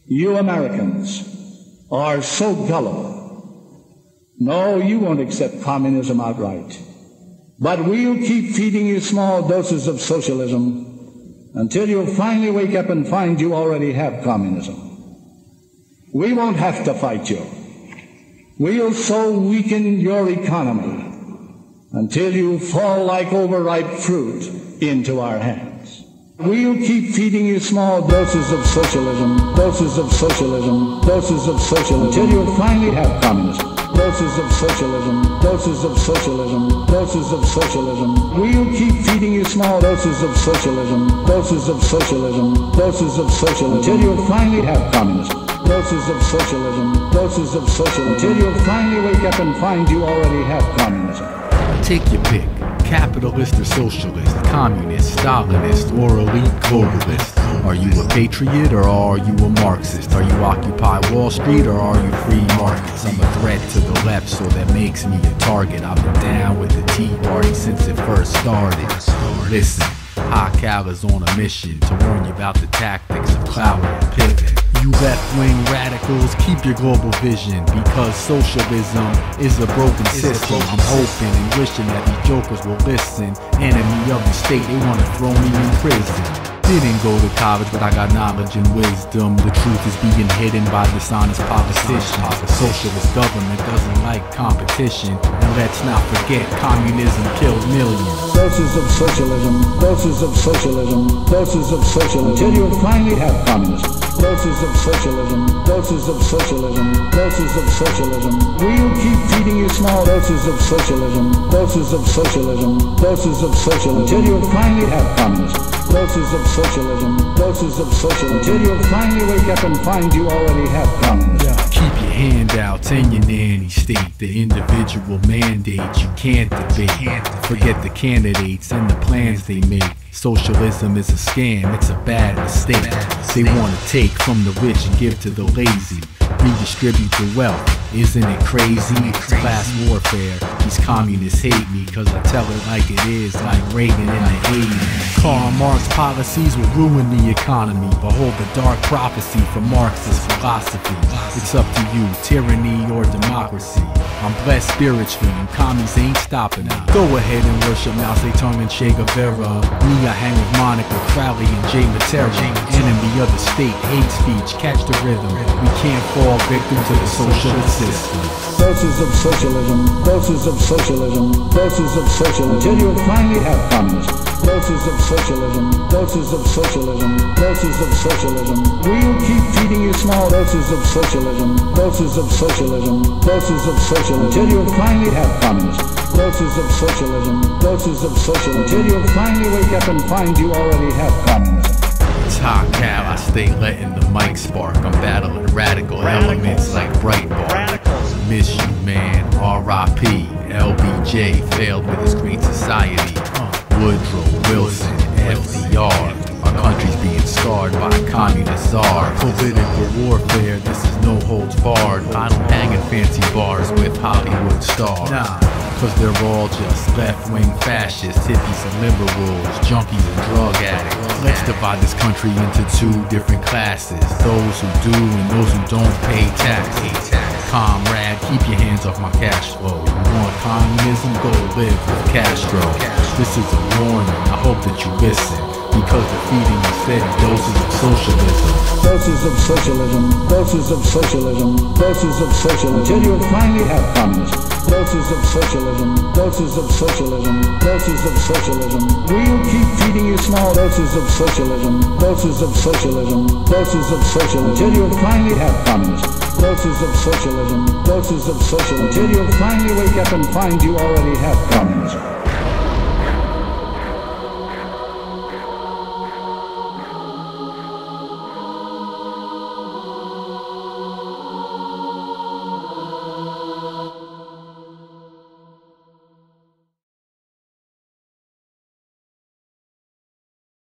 You Americans are so gullible. No, you won't accept communism outright. But we'll keep feeding you small doses of socialism until you finally wake up and find you already have communism. We won't have to fight you. We'll so weaken your economy until you fall like overripe fruit into our hands. We'll keep feeding you small doses of socialism, doses of socialism, doses of socialism, until you finally have communism. Doses of socialism, doses of socialism, doses of socialism. We'll keep feeding you small doses of socialism, doses of socialism, doses of socialism, until you finally have communism. Doses of socialism, doses of socialism, until you finally wake up and find you already have communism. Take your pick. Capitalist or socialist, communist, Stalinist, or elite globalist. Are you a patriot or are you a Marxist? Are you Occupy Wall Street or are you free markets? I'm a threat to the left, so that makes me a target. I've been down with the Tea Party since it first started. Listen, Hot Cal is on a mission to warn you about the tactics of clout and pivot. You left-wing radicals, keep your global vision, because socialism is a broken system. I'm hoping and wishing that these jokers will listen. Enemy of the state, they want to throw me in prison. Didn't go to college, but I got knowledge and wisdom. The truth is being hidden by dishonest politicians. The socialist government doesn't like competition. And let's not forget, communism killed millions. Doses of socialism, doses of socialism, doses of socialism, until you finally have communism. Doses of socialism, doses of socialism, doses of socialism. We'll keep feeding you small doses of socialism, doses of socialism, doses of socialism, until you finally have communism. Doses of socialism, doses of socialism, until you finally wake up and find you already have communism. Keep your handouts and your nanny state, the individual mandate you can't debate. Forget the candidates and the plans they make. Socialism is a scam, it's a bad mistake. They want to take from the rich and give to the lazy, redistribute the wealth. Isn't it crazy? It's class warfare. These communists hate me cause I tell it like it is, like Reagan in the 80s. Karl Marx policies will ruin the economy. Behold the dark prophecy from Marxist philosophy. It's up to you, tyranny or democracy. I'm blessed spiritually and commies ain't stopping me. Go ahead and worship Mao Zedong and Che Guevara. Me, I hang with Monica Crowley and Jay Matera. Enemy of the state, hate speech, catch the rhythm. We can't fall victim to the socialist system. Doses of socialism, doses of socialism, doses of socialism, until you finally have communism. Doses of socialism, doses of socialism, doses of socialism. We'll keep feeding you small doses of socialism, doses of socialism, doses of socialism, until you finally have communism. Doses of socialism, doses of socialism, until you finally wake up and find you already have communism. It's Hot Cal, I stay letting the mic spark. I'm battling radical elements like Breitbart. Miss you, man, R.I.P. LBJ failed with his great society. Woodrow Wilson, FDR. Our country's being scarred by a communist czar. Political warfare, this is no holds barred. I don't hang in fancy bars with Hollywood stars. Cause they're all just left-wing fascists, hippies and liberals, junkies and drug addicts. Let's divide this country into two different classes. Those who do and those who don't pay taxes. Comrade, keep your hands off my cash flow. You want communism? Go live with Castro. This is a warning, I hope that you listen. Because they're feeding you steady doses of socialism. Doses of socialism, doses of socialism, doses of socialism, until you finally have communism. Doses of socialism, doses of socialism, doses of socialism. We'll keep feeding you small doses of socialism, doses of socialism, doses of socialism, until you finally have communism. Doses of socialism, doses of socialism, until you finally wake up and find you already have communism.